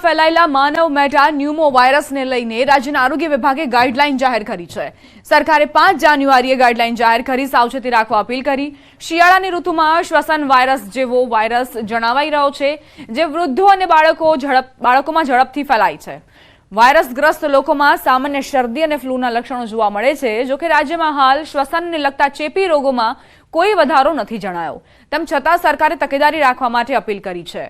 ફેલાયેલા માનવ મેટા ન્યુમો વાયરસને લઈને રાજ્યના આરોગ્ય વિભાગે ગાઈડલાઈન જાહેર કરી છે। સરકારે 5 જાન્યુઆરીએ ગાઈડલાઈન જાહેર કરી સાવચેતી રાખવા અપીલ કરી। શિયાળાની ઋતુમાં શ્વસન વાયરસ જેવો વાયરસ જણાવાઈ રહ્યો છે, જે વૃદ્ધો અને બાળકોમાં ઝડપથી ફેલાય છે। વાયરસગ્રસ્ત લોકોમાં સામાન્ય શરદી અને ફ્લૂના લક્ષણો જોવા મળે છે। જો કે રાજ્યમાં હાલ શ્વસનને લગતા ચેપી રોગોમાં કોઈ વધારો નથી જણાયો। તેમ છતાં સરકારે તકેદારી રાખવા માટે અપીલ કરી છે।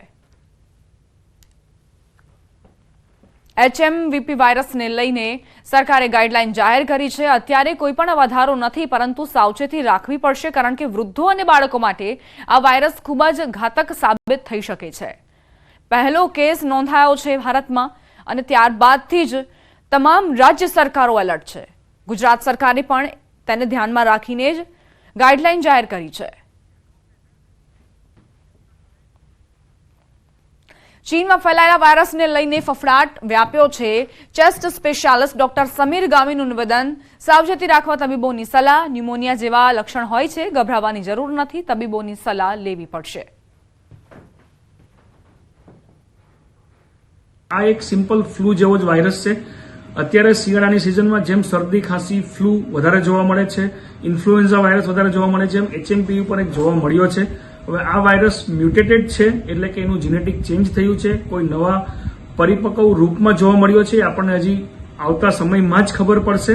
HMVP વાયરસને લઈને સરકારે ગાઈડલાઈન જાહેર કરી છે। અત્યારે કોઈ પણ વધારો નથી, પરંતુ સાવચેતી રાખવી પડશે, કારણ કે વૃદ્ધો અને બાળકો માટે આ વાયરસ ખૂબ જ ઘાતક સાબિત થઈ શકે છે। પહેલો કેસ નોંધાયો છે ભારતમાં, અને ત્યારબાદથી જ તમામ રાજ્ય સરકારો એલર્ટ છે। ગુજરાત સરકારે પણ તેને ધ્યાનમાં રાખીને જ ગાઈડલાઈન જાહેર કરી છે। ચીનમાં ફેલાયેલા વાયરસને લઈને ફફડાટ વ્યાપ્યો છે। ચેસ્ટ સ્પેશિયાલિસ્ટ ડોક્ટર સમીર ગામીનું નિવેદન, સાવચેતી રાખવા તબીબોની સલાહ। ન્યુમોનિયા જેવા લક્ષણ હોય છે, ગભરાવાની જરૂર નથી, તબીબોની સલાહ લેવી પડશે। આ એક સિમ્પલ ફ્લૂ જેવો જ વાયરસ છે। અત્યારે શિયાળાની સિઝનમાં જેમ શરદી, ખાંસી, ફ્લૂ વધારે જોવા મળે છે, ઇન્ફ્લુએન્ઝા વાયરસ વધારે જોવા મળે છે, એમ HMPV પર એક જોવા મળ્યો છે। હવે આ વાયરસ મ્યુટેટેડ છે, એટલે કે એનું જીનેટિક ચેન્જ થયું છે, કોઈ નવા પરિપક્વ રૂપમાં જોવા મળ્યો છે। આપણને હજી આવતા સમયમાં જ ખબર પડશે।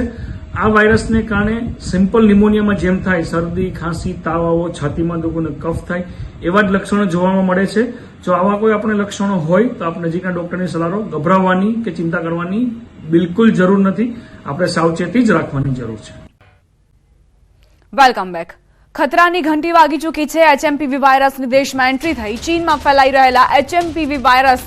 આ વાયરસને કારણે સિમ્પલ ન્યુમોનિયામાં જેમ થાય, શરદી, ખાંસી, તાવ આવો, છાતીમાં દુખવું, કફ થાય, એવા જ લક્ષણો જોવામાં મળે છે। જો આવા કોઈ આપણે લક્ષણો હોય તો આપણે નજીકના ડોક્ટરની સલાહ લો। ગભરાવાની કે ચિંતા કરવાની બિલકુલ જરૂર નથી, આપણે સાવચેતી જ રાખવાની જરૂર છે। Welcome back. ખતરાની ઘંટી વાગી ચૂકી છે। HMPV વાયરસની દેશમાં એન્ટ્રી થઈ। ચીનમાં ફેલાઈ રહેલા HMPV વાયરસ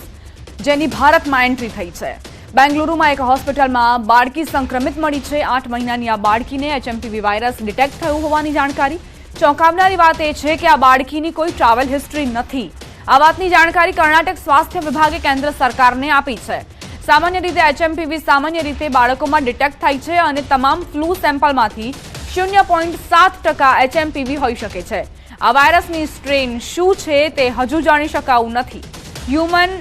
જેની ભારતમાં એન્ટ્રી થઈ છે। બેંગલુરુમાં એક હોસ્પિટલમાં બાળકી સંક્રમિત મળી છે। 8 મહિનાની આ બાળકીને HMPV વાયરસ ડિટેક્ટ થયું હોવાની જાણકારી। ચોંકાવનારી વાત એ છે કે આ બાળકીની કોઈ ટ્રાવેલ હિસ્ટ્રી નથી। આ વાતની જાણકારી કર્ણાટક સ્વાસ્થ્ય વિભાગે કેન્દ્ર સરકારને આપી છે। સામાન્ય રીતે HMPV સામાન્ય રીતે બાળકોમાં ડિટેક્ટ થાય છે, અને તમામ ફ્લૂ સેમ્પલમાંથી 0.7% HMPV હોઈ શકે છે। આ વાયરસની સ્ટ્રેન શું છે તે હજુ જાણી શકાયું નથી। હ્યુમન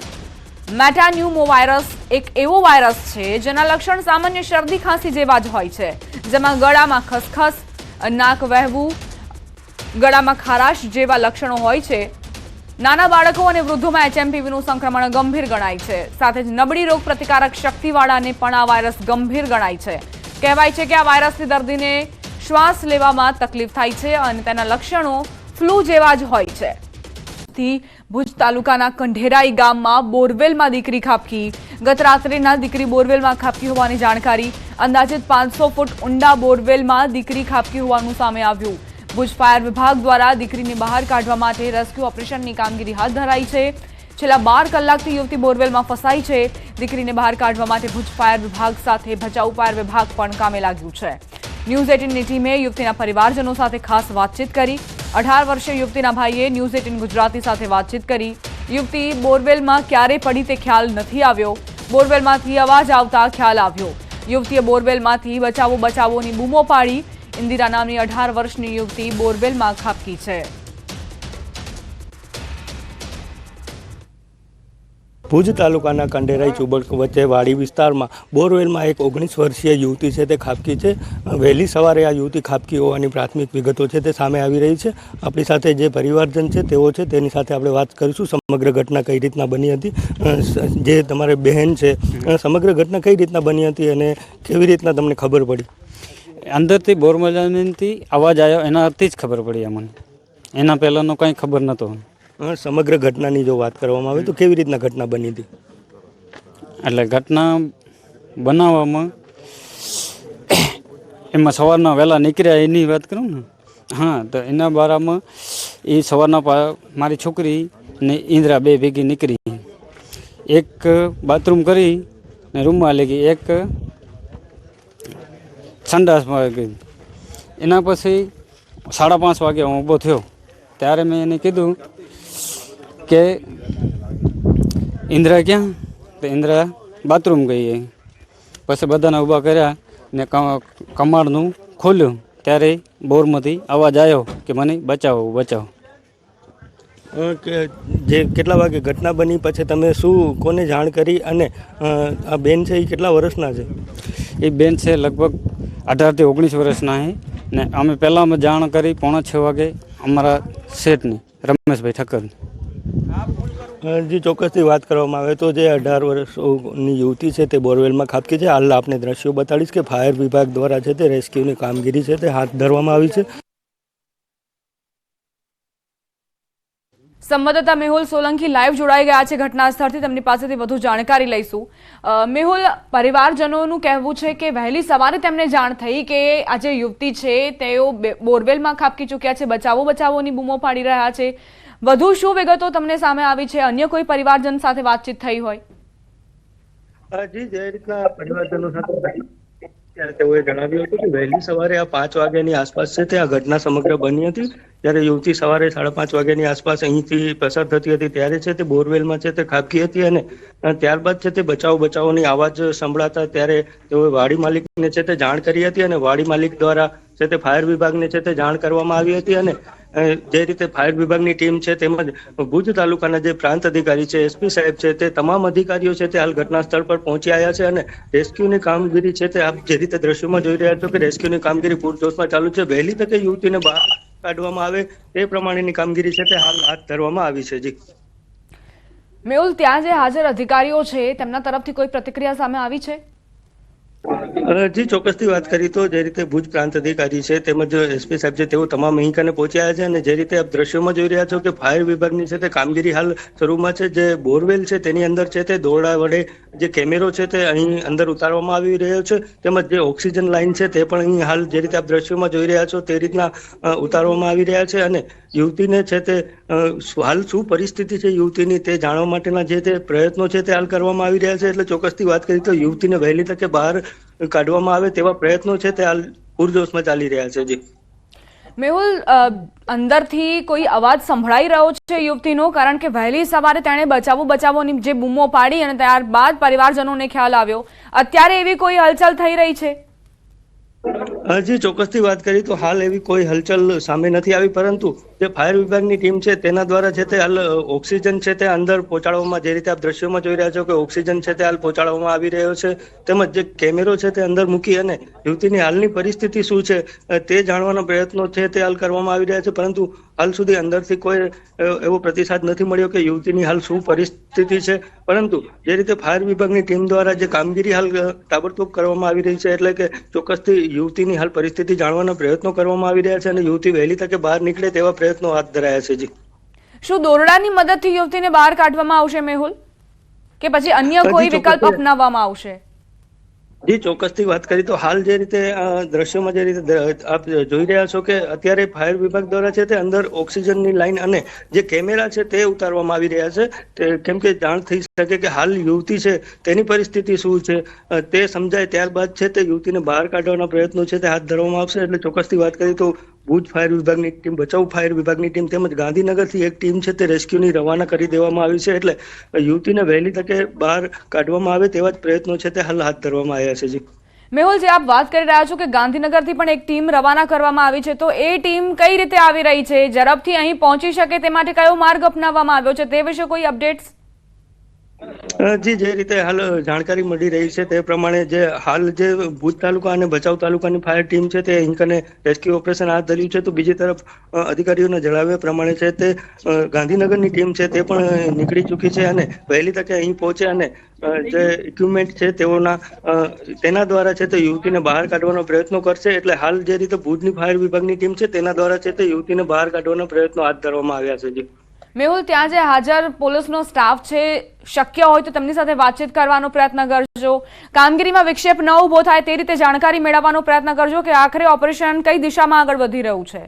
મેટાન્યુમો વાયરસ એક એવો વાયરસ છે જેના લક્ષણ સામાન્ય શરદી, ખાંસી જેવા જ હોય છે, જેમાં ગળામાં ખસખસ, નાક વહેવું, ગળામાં ખારાશ જેવા લક્ષણો હોય છે। નાના બાળકો અને વૃદ્ધોમાં HMPVનું સંક્રમણ ગંભીર ગણાય છે। સાથે જ નબળી રોગ પ્રતિકારક શક્તિવાળાને પણ આ વાયરસ ગંભીર ગણાય છે। કહેવાય છે કે આ વાયરસથી દર્દીને શ્વાસ લેવામાં તકલીફ થાય છે, અને તેના લક્ષણો ફ્લૂ જેવા જ હોય છે। ભુજ તાલુકાના કંઢેરાઈ ગામમાં બોરવેલમાં દીકરી ખાબકી। ગત રાત્રિના દીકરી બોરવેલમાં ખાબકી હોવાની જાણકારી। અંદાજિત 500 ફૂટ ઊંડા બોરવેલમાં દીકરી ખાબકી હોવાનું સામે આવ્યું। ભુજ ફાયર વિભાગ દ્વારા દીકરીને બહાર કાઢવા માટે રેસ્ક્યુ ઓપરેશનની કામગીરી હાથ ધરાઈ છે। છેલ્લા 12 કલાકથી યુવતી બોરવેલમાં ફસાઈ છે। દીકરીને બહાર કાઢવા માટે ભુજ ફાયર વિભાગ સાથે ભચાઉ ફાયર વિભાગ પણ કામે લાગ્યું છે। ન્યૂઝ 18ની ટીમે યુવતીના પરિવારજનો સાથે ખાસ વાતચીત કરી। 18 વર્ષીય યુવતીના ભાઈએ ન્યૂઝ 18 ગુજરાતી સાથે વાતચીત કરી। યુવતી બોરવેલમાં ક્યારે પડી તે ખ્યાલ નથી આવ્યો। બોરવેલમાંથી અવાજ આવતા ખ્યાલ આવ્યો। યુવતીએ બોરવેલમાંથી બચાવો બચાવોની બૂમો પાડી। ઇન્દિરા નામની 18 વર્ષની યુવતી બોરવેલમાં ખાબકી છે। ભુજ તાલુકાના કંઢેરાઈ ચુબડ વચ્ચે વાડી વિસ્તારમાં બોરવેલમાં એક 19 વર્ષીય યુવતી છે તે ખાબકી છે। વહેલી સવારે આ યુવતી ખાબકી હોવાની પ્રાથમિક વિગતો છે તે સામે આવી રહી છે। આપણી સાથે જે પરિવારજન છે તેઓ છે, તેની સાથે આપણે વાત કરીશું। સમગ્ર ઘટના કઈ રીતના બની હતી, જે તમારે બહેન છે, સમગ્ર ઘટના કઈ રીતના બની હતી અને કેવી રીતના તમને ખબર પડી? અંદરથી બોરવેલથી અવાજ આવ્યો, એનાથી જ ખબર પડી અમને। એના પહેલાંનો કંઈ ખબર નહોતો। સમગ્ર ઘટનાની જો વાત કરવામાં આવે તો કેવી રીતના ઘટના બની હતી? એટલે ઘટના બનાવવામાં એમાં સવારના વહેલા નીકળ્યા એની વાત કરું ને, હા, તો એના બારામાં એ સવારના મારી છોકરી ને ઇન્દ્રા બે ભેગી નીકળી। એક બાથરૂમ કરી ને રૂમમાં લઈ ગઈ, એક સંડાસમાં ગઈ। એના પછી 5:30 વાગે હું ઊભો થયો, ત્યારે મેં એને કીધું કે ઇન્દ્રા ક્યાં? તો ઇન્દ્રા બાથરૂમ ગઈ। પછી બધાને ઊભા કર્યા ને કમાડનું ખોલ્યું, ત્યારે બોરમાંથી અવાજ આવ્યો કે મને બચાવો બચાવો। કે જે કેટલા વાગે ઘટના બની પછી તમે શું કોને જાણ કરી અને આ બેન છે એ કેટલા વર્ષના છે? એ બેન છે લગભગ 18 થી 19 વર્ષના છે ને અમે પહેલાં જાણ કરી 5:45 વાગે અમારા શેઠની રમેશભાઈ ઠક્કરની. જે ચોક્કસથી વાત કરવામાં આવે તો જે 18 વર્ષની યુવતી છે તે બોરવેલમાં ખાબકી છે. હાલ આપને દ્રશ્યો બતાડીશ કે ફાયર વિભાગ દ્વારા છે તે રેસ્ક્યુની કામગીરી છે તે હાથ ધરવામાં આવી છે. સંવાદદાતા મેહુલ સોલંકી લાઈવ જોડાઈ ગયા છે ઘટના સ્થળથી, તેમની પાસેથી વધુ જાણકારી લઈશું. મેહુલ, પરિવારજનોનું કહેવું છે કે વહેલી સવારે તેમને જાણ થઈ કે આ જે યુવતી છે તેઓ બોરવેલમાં ખાબકી ચૂક્યા છે, બચાવો બચાવોની બૂમો પાડી રહ્યા છે. વધુ શું વિગતો તમને સામે આવી છે? અન્ય કોઈ પરિવારજન સાથે વાતચીત થઈ હોય? જી, જે રીતના પરિવારજનો સાથે ત્યારે તેઓએ જણાવ્યું હતું કે વહેલી સવારે આ 5 વાગ્યાની આસપાસ છે તે આ ઘટના સમગ્ર બની હતી. ત્યારે યુવતી સવારે 5:30 વાગ્યાની આસપાસ અહીંથી પસાર થતી હતી ત્યારે છે તે બોરવેલમાં છે તે ખાબકી હતી અને ત્યારબાદ છે તે બચાવોની અવાજ સંભળાતા ત્યારે તેઓએ વાડી માલિકને છે તે જાણ કરી હતી અને વાડી માલિક દ્વારા છે તે ફાયર વિભાગને છે તે જાણ કરવામાં આવી હતી. અને જે રીતે ફાયર વિભાગની ટીમ છે તેમજ ભુજ તાલુકાના જે પ્રાંત અધિકારી છે, એસપી સાહેબ છે, તે તમામ અધિકારીઓ છે તે હાલ ઘટના સ્થળ પર પહોંચી આવ્યા છે અને રેસ્ક્યુની કામગીરી છે તે આપ જે રીતે દ્રશ્યોમાં જોઈ રહ્યા છો કે રેસ્ક્યુની કામગીરી પૂરજોશમાં ચાલુ છે. વહેલી તકે યુવતીને બહાર કાઢવામાં આવે તે પ્રમાણેની કામગીરી છે તે હાલ હાથ ધરવામાં આવી છે. જી મેહુલ, ત્યાં જે હાજર અધિકારીઓ છે તેમના તરફથી કોઈ પ્રતિક્રિયા સામે આવી છે? જી, ચોક્કસથી વાત કરી તો જે રીતે ભુજ પ્રાંત અધિકારી છે તેમજ એસપી સાહેબ છે તેઓ તમામ અહીં કને પહોંચ્યા છે અને જે રીતે આપ દ્રશ્યોમાં જોઈ રહ્યા છો કે ફાયર વિભાગની છે તે કામગીરી હાલ શરૂમાં છે. જે બોરવેલ છે તેની અંદર છે તે દોરડા વડે જે કેમેરો છે તે અહીં અંદર ઉતારવામાં આવી રહ્યો છે તેમજ જે ઓક્સિજન લાઇન છે તે પણ અહીં હાલ જે રીતે આપ દ્રશ્યોમાં જોઈ રહ્યા છો તે રીતના ઉતારવામાં આવી રહ્યા છે અને યુવતીને છે તે હાલ શું પરિસ્થિતિ છે યુવતીની તે જાણવા માટેના જે તે પ્રયત્નો છે તે હાલ કરવામાં આવી રહ્યા છે. એટલે ચોક્કસથી વાત કરી તો યુવતીને વહેલી તકે બહાર કાઢવામાં આવે તેવા પ્રયત્નો છે તે હાલ પૂરજોશમાં ચાલી રહ્યા છે. જી મેહુલ, અંદરથી કોઈ અવાજ સંભળાઈ રહ્યો છે યુવતીનો? કારણ કે વહેલી સવારે તેણે બચાવોની જે બૂમો પાડી અને ત્યારબાદ પરિવારજનોને ખ્યાલ આવ્યો. અત્યારે એવી કોઈ હલચલ થઈ રહી છે? જી, ચોક્કસથી વાત કરી તો હાલ એવી કોઈ હલચલ સામે નથી આવી, પરંતુ જે ફાયર વિભાગની ટીમ છે તેના દ્વારા છે તે હાલ ઓક્સિજન છે તે અંદર પહોંચાડવામાં, જે રીતે આપ દ્રશ્યોમાં જોઈ રહ્યા છો કે ઓક્સિજન છે તે હાલ પહોંચાડવામાં આવી રહ્યો છે તેમજ જે કેમેરો છે તે અંદર મૂકી અને યુવતીની હાલની પરિસ્થિતિ શું છે તે જાણવાના પ્રયત્નો છે તે હાલ કરવામાં આવી રહ્યા છે. પરંતુ હાલ સુધી અંદરથી કોઈ એવો પ્રતિસાદ નથી મળ્યો કે યુવતીની હાલ શું પરિસ્થિતિ છે. પરંતુ જે રીતે ફાયર વિભાગની ટીમ દ્વારા જે કામગીરી હાલ તાબડતોબ કરવામાં આવી રહી છે એટલે કે ચોક્કસથી યુવતીની હાલ પરિસ્થિતિ જાણવાના પ્રયત્નો કરવામાં આવી રહ્યા છે અને યુવતી વહેલી તકે બહાર નીકળે તેવા પ્રયત્નો હાથ ધરાયા છે. જી, શું દોરડાની મદદથી યુવતીને બહાર કાઢવામાં આવશે મેહુલ, કે પછી અન્ય કોઈ વિકલ્પ અપનાવવામાં આવશે? જી, ચોક્કસથી વાત કરી તો હાલ જે રીતે દ્રશ્યોમાં જે રીતે આપ જોઈ રહ્યા છો કે અત્યારે ફાયર વિભાગ દ્વારા છે તે અંદર ઓક્સિજનની લાઈન અને જે કેમેરા છે તે ઉતારવામાં આવી રહ્યા છે કેમ કે જાણ થઈ શકે કે હાલ યુવતી છે તેની પરિસ્થિતિ શું છે તે સમજાય ત્યારબાદ છે તે યુવતીને બહાર કાઢવાના પ્રયત્નો છે તે હાથ ધરવામાં આવશે. એટલે ચોક્કસથી વાત કરી તો ભુજ ફાયર વિભાગની ટીમ, ભચાઉ ફાયર વિભાગની ટીમ તેમજ ગાંધીનગરથી એક ટીમ છે તે રેસ્ક્યુની રવાના કરી દેવામાં આવી છે. એટલે યુવતીને વહેલી તકે બહાર કાઢવામાં આવે તેવા જ પ્રયત્નો છે તે હાલ હાથ ધરવામાં આવ્યા છે. જી મેહુલ, જે આપ વાત કરી રહ્યા છો કે ગાંધીનગરથી પણ એક ટીમ રવાના કરવામાં આવી છે, તો એ ટીમ કઈ રીતે આવી રહી છે? ઝડપથી અહીં પહોંચી શકે તે માટે કયો માર્ગ અપનાવવામાં આવ્યો છે તે વિશે કોઈ અપડેટ્સ? જી, જે રીતે હાલ જાણકારી મળી રહી છે તે પ્રમાણે જે હાલ જે ભુજ તાલુકા અને ભચાઉ તાલુકાની ફાયર ટીમ છે તે અહીં કને રેસ્ક્યુ ઓપરેશન હાથ ધર્યું છે. તો બીજી તરફ અધિકારીઓના જણાવ્યા પ્રમાણે છે તે ગાંધીનગરની ટીમ છે તે પણ નીકળી ચૂકી છે અને વહેલી તકે અહીં પહોંચે અને જે ઇક્વિપમેન્ટ છે તેના દ્વારા છે તે યુવતીને બહાર કાઢવાનો પ્રયત્નો કરશે. એટલે હાલ જે રીતે ભુજની ફાયર વિભાગની ટીમ છે તેના દ્વારા છે તે યુવતીને બહાર કાઢવાના પ્રયત્નો હાથ ધરવામાં આવ્યા છે. જી મેહુલ, ત્યાં જે હાજર પોલીસનો સ્ટાફ છે, શક્ય હોય તો તેમની સાથે વાતચીત કરવાનો પ્રયત્ન કરજો. કામગીરીમાં વિક્ષેપ ન ઉભો થાય તે રીતે જાણકારી મેળવવાનો પ્રયત્ન કરજો કે આખરે ઓપરેશન કઈ દિશામાં આગળ વધી રહ્યું છે.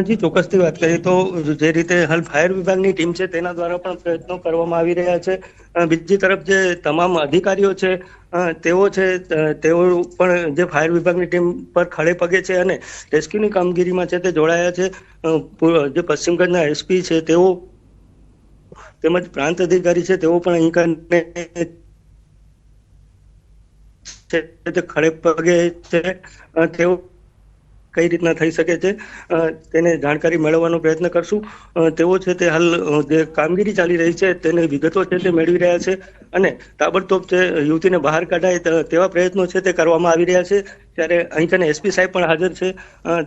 જી, ચોક્કસથી વાત કરીએ તો જે રીતે હાલ ફાયર વિભાગની ટીમ છે તેના દ્વારા પણ પ્રયત્નો કરવામાં આવી રહ્યા છે. બીજી તરફ જે તમામ અધિકારીઓ છે તેઓ પણ જે ફાયર વિભાગની ટીમ પર ખડે પગે છે અને રેસ્ક્યુની કામગીરીમાં છે તે જોડાયા છે. જે પશ્ચિમ કચ્છના એસપી છે તેઓ તેમજ પ્રાંત અધિકારી છે તેઓ પણ અહીં ખડે પગે છે. તેઓ કઈ રીતના થઈ શકે છે તેને જાણકારી મેળવવાનો પ્રયત્ન કરશું. તેઓ છે તે હાલ જે કામગીરી ચાલી રહી છે તેની વિગતો છે તે મેળવી રહ્યા છે અને તાબડતોબ તે યુવતીને બહાર કાઢાય તેવા પ્રયત્નો છે તે કરવામાં આવી રહ્યા છે. ત્યારે અહીં કને એસપી સાહેબ પણ હાજર છે,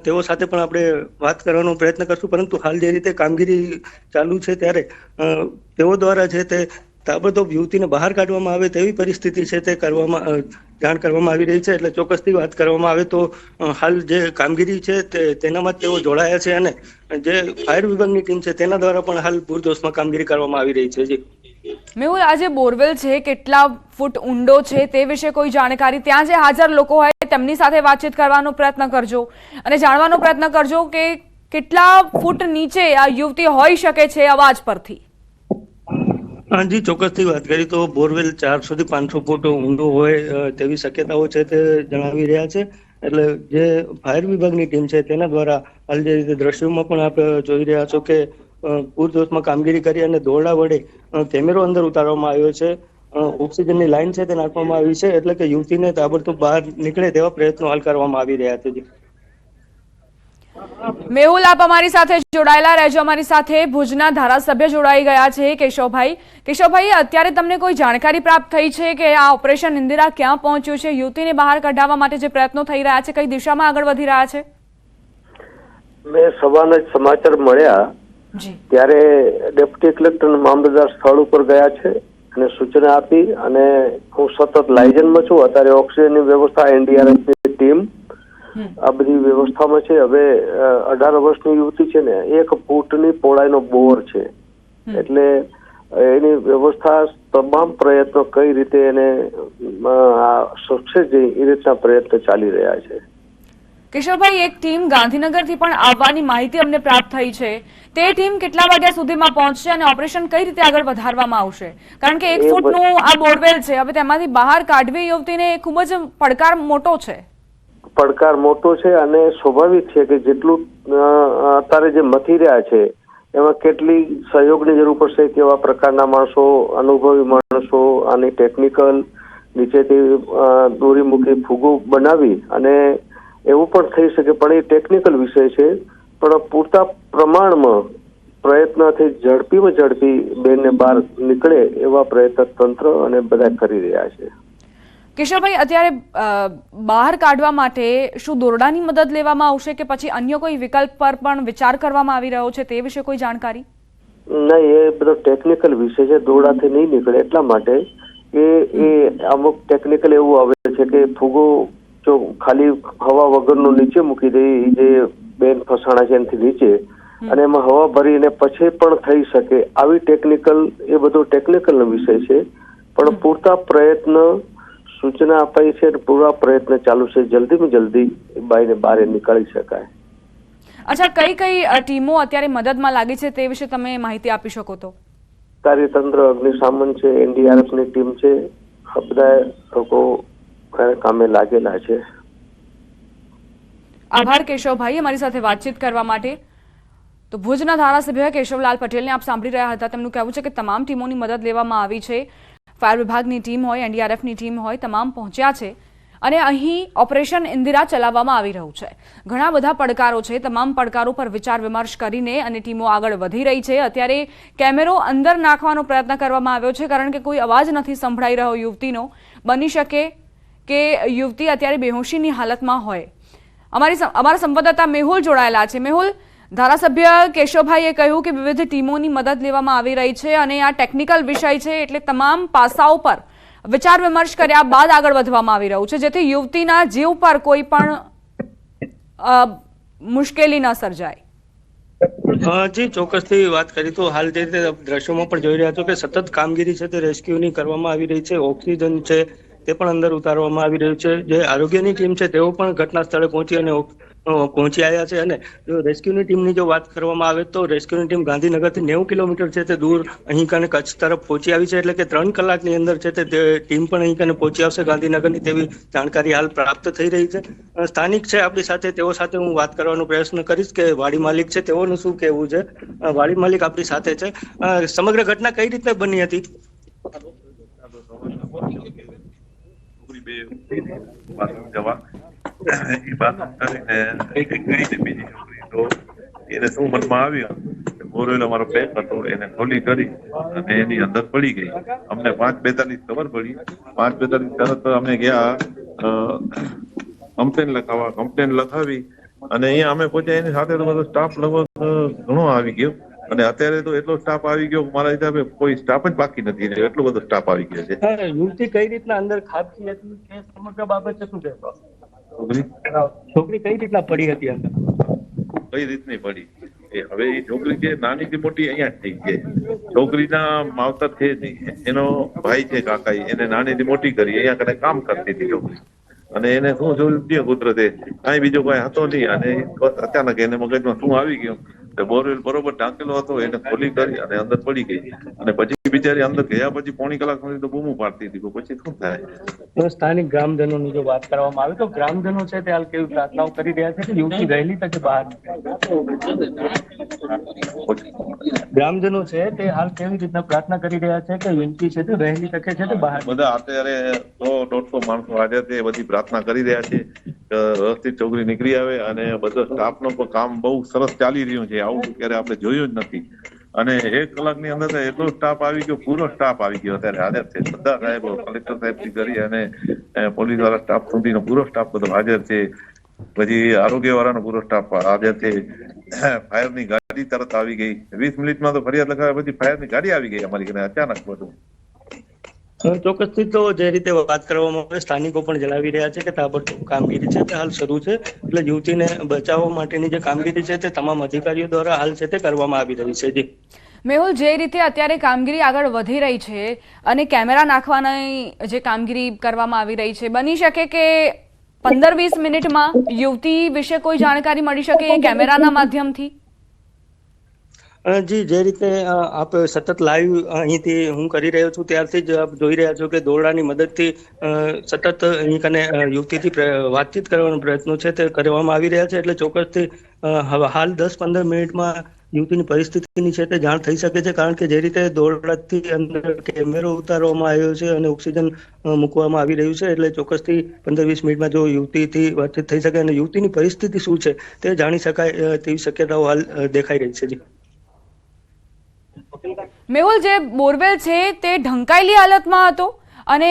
તેઓ સાથે પણ આપણે વાત કરવાનો પ્રયત્ન કરશું. પરંતુ હાલ જે રીતે કામગીરી ચાલુ છે ત્યારે તેઓ દ્વારા છે તે તાબડતોબ યુવતીને બહાર કાઢવામાં આવે તેવી પરિસ્થિતિ છે તે જાણ કરવામાં આવી રહી છે. એટલે ચોક્કસથી વાત કરવામાં આવે તો હાલ જે કામગીરી છે તેનામાં તેઓ જોડાયા છે અને જે ફાયર વિભાગની ટીમ છે તેના દ્વારા પણ હાલ પૂરજોશમાં કામગીરી કરવામાં આવી રહી છે. જી મેહુલ, આ જે બોરવેલ છે કેટલા ફૂટ ઊંડો છે તે વિશે કોઈ જાણકારી? ત્યાં જે હાજર લોકો હોય તેમની સાથે વાતચીત કરવાનો પ્રયત્ન કરજો અને જાણવાનો પ્રયત્ન કરજો કે કેટલા ફૂટ નીચે આ યુવતી હોઈ શકે છે અવાજ પરથી. જી ચોક્કસથી વાત કરી તો બોરવેલ 400 થી 500 ફૂટ ઊંડો હોય તેવી શક્યતાઓ છે તે જણાવી રહ્યા છે. એટલે જે ફાયર વિભાગની ટીમ છે તેના દ્વારા હાલ જે રીતે દ્રશ્યોમાં પણ આપ જોઈ રહ્યા છો કે પૂરજોશમાં કામગીરી કરી અને દોરડા વડે કેમેરો અંદર ઉતારવામાં આવ્યો છે. ઓક્સિજનની લાઈન છે તે નાખવામાં આવી છે એટલે કે યુવતીને તાબડતોબ બહાર નીકળે તેવા પ્રયત્નો હાલ કરવામાં આવી રહ્યા છે. મેહુલ, આપ અમારી સાથે જોડાયેલા રહેજો. અમારી સાથે ભુજના ધારાસભ્ય જોડાઈ ગયા છે કેશવભાઈ. કેશવભાઈ, અત્યારે તમને કોઈ જાણકારી પ્રાપ્ત થઈ છે કે આ ઓપરેશન ઇન્દિરા ક્યાં પહોંચ્યું છે? યુવતીને બહાર કઢાવવા માટે જે પ્રયત્નો થઈ રહ્યા છે કઈ દિશામાં આગળ વધી રહ્યા છે? મેં સવારના જ સમાચાર મળ્યા ત્યારે ડેપ્યુટી કલેક્ટર મામલતદાર સ્થળ ઉપર ગયા છે અને સૂચના આપી અને હું સતત લાયઝનમાં છું. અત્યારે ઓક્સિજનની વ્યવસ્થા, એનડીઆરએફની ટીમ આ બધી વ્યવસ્થામાં છે. હવે 18 વર્ષની યુવતી છે ને 1 ફૂટની પહોળાઈનો બોર છે એટલે એની વ્યવસ્થા તમામ પ્રયત્નો કઈ રીતે એને સક્સેસ જાય એ રીતના પ્રયત્નો ચાલી રહ્યા છે. કેશવભાઈ, એક ટીમ ગાંધીનગરથી પણ આવવાની માહિતી અમને પ્રાપ્ત થઈ છે. તે ટીમ કેટલા વાગ્યા સુધીમાં પહોંચશે અને ઓપરેશન કઈ રીતે આગળ વધારવામાં આવશે? કારણ કે 1 ફૂટનું આ બોરવેલ છે, હવે તેમાંથી બહાર કાઢવી યુવતીને ખૂબ જ પડકાર મોટો છે. પડકાર મોટો છે અને સ્વાભાવિક છે કે જેટલું અત્યારે જે મથી રહ્યા છે એમાં કેટલી સહયોગની જરૂર પડશે, કેવા પ્રકારના માણસો, અનુભવી માણસો, આની ટેકનિકલ નીચેથી દોરી મૂકી ફૂગો બનાવી અને એવું પણ થઈ શકે. પણ એ ટેકનિકલ વિષય છે. પણ પૂરતા પ્રમાણમાં પ્રયત્નથી ઝડપી બેનને બહાર નીકળે એવા પ્રયત્ન તંત્ર અને બધા કરી રહ્યા છે. કેશવભાઈ, અત્યારે બહાર કાઢવા માટે શું દોરડાની મદદ લેવામાં આવશે કે પછી અન્ય કોઈ વિકલ્પ પર પણ વિચાર કરવામાં આવી રહ્યો છે? તે વિશે કોઈ જાણકારી? નહીં, એ બધો ટેકનિકલ વિષય છે. દોરડાથી નહીં નીકળે એટલા માટે કે એ અમુક ટેકનિકલ એવું આવે છે કે ફૂગો જો ખાલી હવા વગરનું નીચે મૂકી દે, જે બેન ફસાણા છે એનાથી નીચે, અને એમાં હવા ભરીને પછી પણ થઈ શકે આવી ટેકનિકલ, એ બધો ટેકનિકલ વિષય છે. પણ પૂરતા પ્રયત્ન સૂચના અપાઈ છે, પૂરા પ્રયત્ન ચાલુ છે. જલ્દીમાં જલ્દી બાઈને બહાર નીકાળી શકાય. અચ્છા, કઈ ટીમો અત્યારે મદદમાં લાગી છે તે વિશે તમે માહિતી આપી શકો તો? કાર્યતંત્ર, અગ્નિશામન છે, એનડીઆરએફની ટીમ છે, આ બધા લોકો કામે લાગેલા છે. આભાર કેશવભાઈ અમારી સાથે વાતચીત કરવા માટે. તો ભુજના ધારાસભ્ય કેશવલાલ પટેલને આપ સાંભળી રહ્યા હતા. તેમનું કહેવું છે કે તમામ ટીમોની મદદ લેવામાં આવી છે. ફાયર વિભાગની ટીમ હોય, એનડીઆરએફની ટીમ હોય, તમામ પહોંચ્યા છે અને અહીં ઓપરેશન ઇન્દિરા ચલાવવામાં આવી રહ્યું છે. ઘણા બધા પડકારો છે. તમામ પડકારો પર વિચાર વિમર્શ કરીને અને ટીમો આગળ વધી રહી છે. અત્યારે કેમેરો અંદર નાખવાનો પ્રયત્ન કરવામાં આવ્યો છે કારણ કે કોઈ અવાજ નથી સંભળાઈ રહ્યો યુવતીનો. બની શકે કે યુવતી અત્યારે બેહોશીની હાલતમાં હોય. અમારા સંવાદદાતા મેહુલ જોડાયેલા છે. મેહુલ, ધારાસભ્ય કેશવભાઈએ કહ્યું કે વિવિધ ટીમોની મદદ લેવામાં આવી રહી છે અને આ ટેકનિકલ વિષય છે એટલે તમામ પાસાઓ પર વિચાર વિમર્શ કર્યા બાદ આગળ વધવામાં આવી રહ્યું છે જેથી યુવતીના જીવ પર કોઈ પણ મુશ્કેલી ન સર્જાય. જી ચોક્કસથી વાત કરી તો હાલ જે રીતે દ્રશ્યોમાં પણ જોઈ રહ્યા છો કે સતત કામગીરી છે તે રેસ્ક્યુની કરવામાં આવી રહી છે. ઓક્સિજન છે તે પણ અંદર ઉતારવામાં આવી રહ્યું છે. જે આરોગ્યની ટીમ છે તેઓ પણ ઘટના સ્થળે પહોંચી આવ્યા છે. અને જો રેસ્ક્યુની ટીમની જો વાત કરવામાં આવે તો રેસ્ક્યુની ટીમ ગાંધીનગરથી 90 કિલોમીટર છે તે દૂર અહીં કને કચ્છ તરફ પહોંચી આવી છે. એટલે કે 3 કલાકની અંદર છે તે ટીમ પણ અહીં કને પહોંચી આવશે ગાંધીનગરની, તેવી જાણકારી હાલ પ્રાપ્ત થઈ રહી છે. સ્થાનિક છે આપણી સાથે, તેઓ સાથે હું વાત કરવાનો પ્રયત્ન કરીશ કે વાડી માલિક છે તેઓનું શું કહેવું છે. વાડી માલિક આપણી સાથે છે. સમગ્ર ઘટના કઈ રીતે બની હતી? એ બાથરૂમ કરીને ગઈ ને બીજી છોકરી, તો એને શું મનમાં આવ્યું, બોરવેલ અમારો પેક હતો એને ખોલી કરી અને એની અંદર પડી ગઈ. અમને 5:42 ખબર પડી. 5:42 તરત અમે ગયા કમ્પ્લેન લખાવી અને અહીંયા અમે પહોંચ્યા. એની સાથે તો બધો સ્ટાફ લગભગ ઘણો આવી ગયો અને અત્યારે તો એટલો સ્ટાફ આવી ગયો મારા હિસાબે કોઈ સ્ટાફ જ બાકી નથી, એટલો બધો સ્ટાફ આવી ગયો છે. યુવતી કઈ રીતના અંદર ખાબકી હતી તે સમગ્ર બાબતે શું કહેશો? છોકરી કઈ રીતના પડી હતી અંદર? કઈ રીતની પડી એ હવે એ છોકરી છે નાની થી મોટી અહીંયા જ થઈ છે. છોકરીના માવતર છે નહીં, એનો ભાઈ છે કાકા, એને નાની થી મોટી કરી અહીંયા કને કામ કરતી હતી છોકરી. અને એને શું જોયું કુદરતે કાંઈ બીજો કઈ હતો નહીં અને અચાનક એને મગજમાં શું આવી ગયું, બોરવેલ બરોબર ઢાંકેલો હતો, એને ખોલી કરી અને અંદર પડી ગઈ. અને પછી બિચારી અંદર ગયા પછી પોણી કલાક સુધી તો બૂમું પાડતી હતી. પછી શું થાય? તો સ્થાનિક ગ્રામજનોની જો વાત કરવામાં આવે તો ગ્રામજનો છે તે હાલ કેવી પ્રાર્થનાઓ કરી રહ્યા છે કે યુવતી વહેલી તકે બહાર નીકળે? ગ્રામજનો છે તે હાલ કેવી રીતના પ્રાર્થના કરી રહ્યા છે કે યુવતી છે તે વહેલી તકે છે તે બહાર? બધા અત્યારે 100-150 માણસો હાજર છે, બધી પ્રાર્થના કરી રહ્યા છે વ્યવસ્થિત છોકરી નીકળી આવે. અને બધા સ્ટાફનો પણ કામ બહુ સરસ ચાલી રહ્યું છે, આવું ક્યારે આપણે જોયું જ નથી. અને 1 કલાકની અંદર એટલો સ્ટાફ આવી ગયો, પૂરો સ્ટાફ આવી ગયો અત્યારે હાજર છે. બધા સાહેબો, કલેક્ટર સાહેબ થી કરી અને પોલીસ વાળા સ્ટાફ સુધીનો પૂરો સ્ટાફ બધો હાજર છે. પછી આરોગ્ય વાળાનો પૂરો સ્ટાફ હાજર છે. ફાયરની ગાડી તરત આવી ગઈ. 20 મિનિટમાં તો ફરિયાદ લખાવ્યા પછી ફાયરની ગાડી આવી ગઈ અમારી ઘરે અચાનક બધું. ચોક્કસથી તો જે રીતે વાત કરવામાં આવે સ્થાનિકો પણ જણાવી રહ્યા છે કે તાબડતોબ કામગીરી છે તે હાલ શરૂ છે. એટલે યુવતીને બચાવવા માટેની જે કામગીરી છે તે તમામ અધિકારીઓ દ્વારા હાલ છે તે કરવામાં આવી રહી છે. જી મેહુલ, જે રીતે અત્યારે કામગીરી આગળ વધી રહી છે અને કેમેરા નાખવાની જે કામગીરી કરવામાં આવી રહી છે, બની શકે કે 15-20 મિનિટમાં યુવતી વિશે કોઈ જાણકારી મળી શકે એ કેમેરાના માધ્યમથી? જી, જે રીતે આપ સતત લાઈવ અહીંથી હું કરી રહ્યો છું ત્યારથી જ આપ જોઈ રહ્યા છો કે દોરડાની મદદથી સતત અહીં કને યુવતીથી વાતચીત કરવાનો પ્રયત્નો છે તે કરવામાં આવી રહ્યા છે. એટલે ચોક્કસથી હાલ 10-15 મિનિટમાં યુવતીની પરિસ્થિતિની છે તે જાણ થઈ શકે છે. કારણ કે જે રીતે દોરડાથી અંદર કેમેરો ઉતારવામાં આવ્યો છે અને ઓક્સિજન મૂકવામાં આવી રહ્યું છે, એટલે ચોક્કસથી 15-20 મિનિટમાં જો યુવતીથી વાતચીત થઈ શકે અને યુવતીની પરિસ્થિતિ શું છે તે જાણી શકાય તેવી શક્યતાઓ હાલ દેખાઈ રહી છે. જી મેહુલ, જે બોરવેલ છે તે ઢંકાયેલી હાલતમાં હતો અને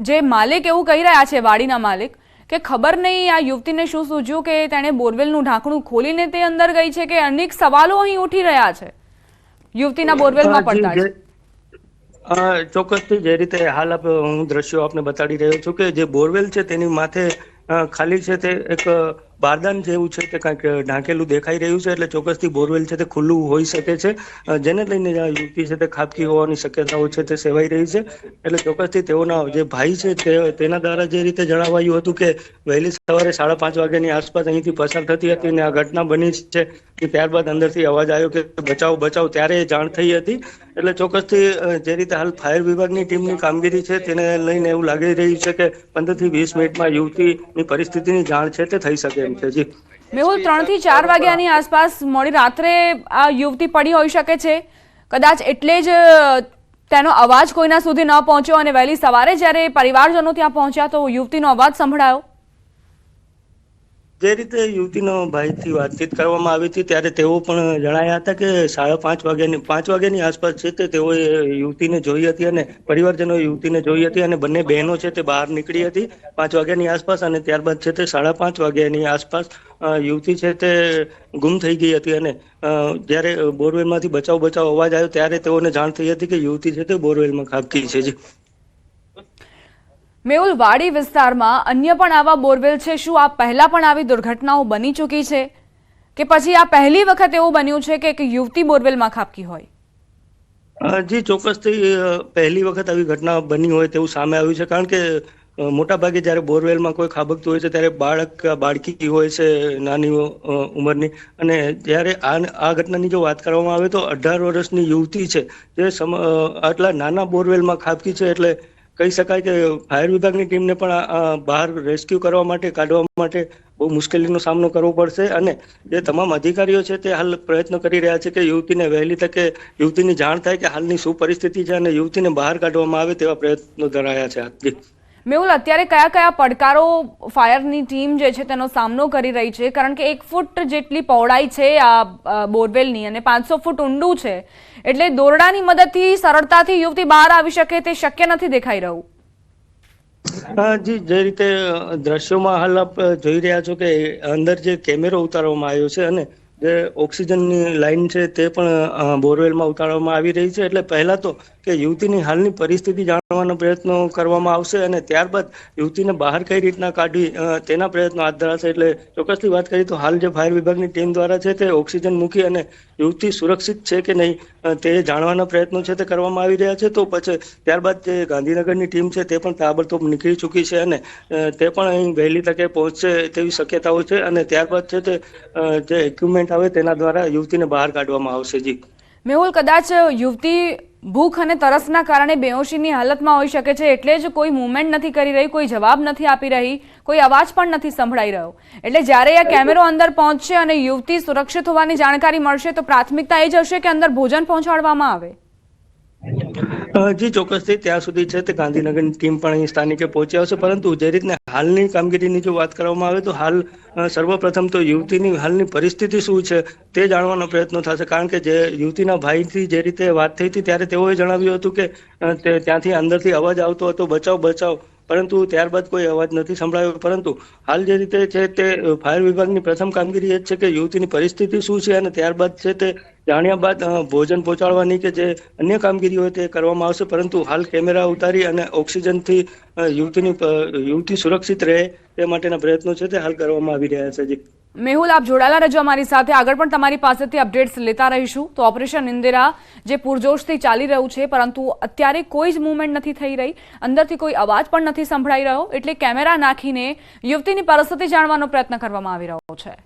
જે માલિક એવું કહી રહ્યા છે, વાડીના માલિક, કે ખબર નહીં આ યુવતીને શું સૂઝ્યું કે તેણે બોરવેલનું ઢાંકણું ખોલીને તે અંદર ગઈ છે, કે અનેક સવાલો અહીં ઉઠી રહ્યા છે યુવતીના બોરવેલમાં પડતા જ. ચોક્કસથી જે રીતે હાલ હું દ્રશ્યો આપને બતાડી રહ્યો છું કે જે બોરવેલ છે તેની માથે ખાલી છે તે એક બારદાન જેવું છે તે કંઈક ઢાંકેલું દેખાઈ રહ્યું છે. એટલે ચોક્કસથી બોરવેલ છે તે ખુલ્લું હોઈ શકે છે, જેને લઈને યુવતી છે તે ખાબકી હોવાની શક્યતાઓ છે તે સેવાઈ રહી છે. એટલે ચોક્કસથી તેઓના જે ભાઈ છે તેના દ્વારા જે રીતે જણાવાયું હતું કે વહેલી સવારે 5:30 વાગ્યાની આસપાસ અહીંથી પસાર થતી હતી અને આ ઘટના બની છે કે ત્યારબાદ અંદરથી અવાજ આવ્યો કે બચાવ બચાવ, ત્યારે જાણ થઈ હતી. એટલે ચોક્કસથી જે રીતે હાલ ફાયર વિભાગની ટીમની કામગીરી છે તેને લઈને એવું લાગી રહ્યું છે કે 15 થી 20 મિનિટમાં યુવતીની પરિસ્થિતિની જાણ છે તે થઈ શકે એમ છે. જી મેહુલ, 3 થી 4 વાગ્યાની આસપાસ મોડી રાત્રે આ યુવતી પડી હોઈ શકે છે કદાચ, એટલે જ તેનો અવાજ કોઈના સુધી ન પહોંચ્યો અને વહેલી સવારે જ્યારે પરિવારજનો ત્યાં પહોંચ્યા તો યુવતીનો અવાજ સંભળાયો. જે રીતે યુવતીનો ભાઈથી વાતચીત કરવામાં આવી હતી ત્યારે તેઓ પણ જણાયા હતા કે 5:30 વાગ્યાની આસપાસ છે તે તેઓએ યુવતીને જોઈ હતી અને પરિવારજનોએ યુવતીને જોઈ હતી અને બંને બહેનો છે તે બહાર નીકળી હતી 5 વાગ્યાની આસપાસ અને ત્યારબાદ છે તે 5:30 વાગ્યાની આસપાસ યુવતી છે તે ગુમ થઈ ગઈ હતી. અને જ્યારે બોરવેલમાંથી બચાવ અવાજ આવ્યો ત્યારે તેઓને જાણ થઈ હતી કે યુવતી છે તે બોરવેલમાં ખાબકી છે. જી મેહુલ, વાડી વિસ્તારમાં અન્ય પણ આવા બોરવેલ છે? શું આ પહેલા પણ આવી દુર્ઘટનાઓ બની ચૂકી છે કે પછી આ પહેલી વખત એવું બન્યું છે કે એક યુવતી બોરવેલમાં ખાબકી હોય? જી, ચોક્કસથી પહેલી વખત આવી ઘટના બની હોય તેવું સામે આવ્યું છે. કારણ કે મોટા ભાગે જ્યારે બોરવેલમાં કોઈ ખાબકતું હોય છે ત્યારે બાળકી હોય છે નાની ઉંમરની, અને જ્યારે આ ઘટનાની જો વાત કરવામાં આવે તો 18 વર્ષની યુવતી છે જે આટલા નાના બોરવેલમાં ખાબકી છે. એટલે કહી શકાય કે ફાયર વિભાગની ટીમને પણ બહાર રેસ્ક્યુ કરવા માટે, કાઢવા માટે બહુ મુશ્કેલીનો સામનો કરવો પડશે. અને જે તમામ અધિકારીઓ છે તે હાલ પ્રયત્ન કરી રહ્યા છે કે યુવતીને વહેલી તકે યુવતીની જાણ થાય કે હાલની શું પરિસ્થિતિ છે અને યુવતીને બહાર કાઢવામાં આવે તેવા પ્રયત્નો ધરાયા છે. મેહુલ, અત્યારે કયા કયા પડકારો ફાયરની ટીમ જે છે તેનો સામનો કરી રહી છે? કારણ કે 1 ફૂટ જેટલી પહોળાઈ છે આ બોરવેલની અને 500 ફૂટ ઊંડું છે, એટલે દોરડાની મદદથી સરળતાથી યુવતી બહાર આવી શકે તે શક્ય નથી દેખાઈ રહ્યું. જી, જે રીતે દ્રશ્યોમાં હાલ આપ જોઈ રહ્યા છો કે અંદર જે કેમેરો ઉતારવામાં આવ્યો છે અને જે ઓક્સિજનની લાઈન છે તે પણ બોરવેલમાં ઉતારવામાં આવી રહી છે. એટલે પહેલા તો કે યુવતીની હાલની પરિસ્થિતિ જાણવાનો પ્રયત્નો કરવામાં આવશે અને ત્યારબાદ યુવતીને બહાર કઈ રીતના કાઢવી તેના પ્રયત્નો હાથ ધરાશે. એટલે ચોક્કસથી વાત કરીએ તો હાલ જે ફાયર વિભાગની ટીમ દ્વારા છે તે ઓક્સિજન મૂકી અને યુવતી સુરક્ષિત છે કે નહીં તે જાણવાના પ્રયત્નો છે તે કરવામાં આવી રહ્યા છે. તો પછી ત્યારબાદ જે ગાંધીનગરની ટીમ છે તે પણ તાબડતોબ નીકળી ચૂકી છે અને તે પણ અહીં વહેલી તકે પહોંચશે તેવી શક્યતાઓ છે અને ત્યારબાદ છે તે જે ઇક્વિપમેન્ટ આવે તેના દ્વારા યુવતીને બહાર કાઢવામાં આવશે. જી મેહુલ, કદાચ યુવતી ભૂખ અને તરસના કારણે બેહોશીની હાલતમાં હોઈ શકે છે, એટલે જ કોઈ મૂવમેન્ટ નથી કરી રહી, કોઈ જવાબ નથી આપી રહી, કોઈ અવાજ પણ નથી સંભળાઈ રહ્યો. એટલે જ્યારે આ કેમેરો અંદર પહોંચશે અને યુવતી સુરક્ષિત હોવાની જાણકારી મળશે તો પ્રાથમિકતા એ જ હશે કે અંદર ભોજન પહોંચાડવામાં આવે. જી ચોક્કસથી ત્યાં સુધી છે તે ગાંધીનગરની ટીમ પણ અહીં સ્થાનિકે પહોંચી આવશે. પરંતુ જે રીતના હાલની કામગીરીની જો વાત કરવામાં આવે તો હાલ સર્વપ્રથમ તો યુવતીની હાલની પરિસ્થિતિ શું છે તે જાણવાનો પ્રયત્ન થશે. કારણ કે જે યુવતીના ભાઈથી જે રીતે વાત થઈ હતી ત્યારે તેઓએ જણાવ્યું હતું કે ત્યાંથી અંદરથી અવાજ આવતો હતો બચાવ બચાવ, પરંતુ ત્યારબાદ કોઈ અવાજ નથી સંભળાયો. પરંતુ હાલ જે રીતે છે તે ફાયર વિભાગની પ્રથમ કામગીરી એ જ છે કે યુવતીની પરિસ્થિતિ શું છે અને ત્યારબાદ છે તે જાણ્યા બાદ ભોજન પહોંચાડવાની કે જે અન્ય કામગીરી હોય તે કરવામાં આવશે. પરંતુ હાલ કેમેરા ઉતારી અને ઓક્સિજનથી યુવતી સુરક્ષિત રહે તે માટેના પ્રયત્નો છે તે હાલ કરવામાં આવી રહ્યા છે. જી મેહુલ, આપ જોડાયેલા રહેજો અમારી સાથે, આગળ પણ તમારી પાસેથી અપડેટ્સ લેતા રહીશું. તો ઓપરેશન ઇન્દિરા જે પૂરજોશથી ચાલી રહ્યું છે, પરંતુ અત્યારે કોઈ જ મૂવમેન્ટ નથી થઈ રહી, અંદરથી કોઈ અવાજ પણ નથી સંભળાઈ રહ્યો, એટલે કેમેરા નાખીને યુવતીની પરિસ્થિતિ જાણવાનો પ્રયત્ન કરવામાં આવી રહ્યો છે.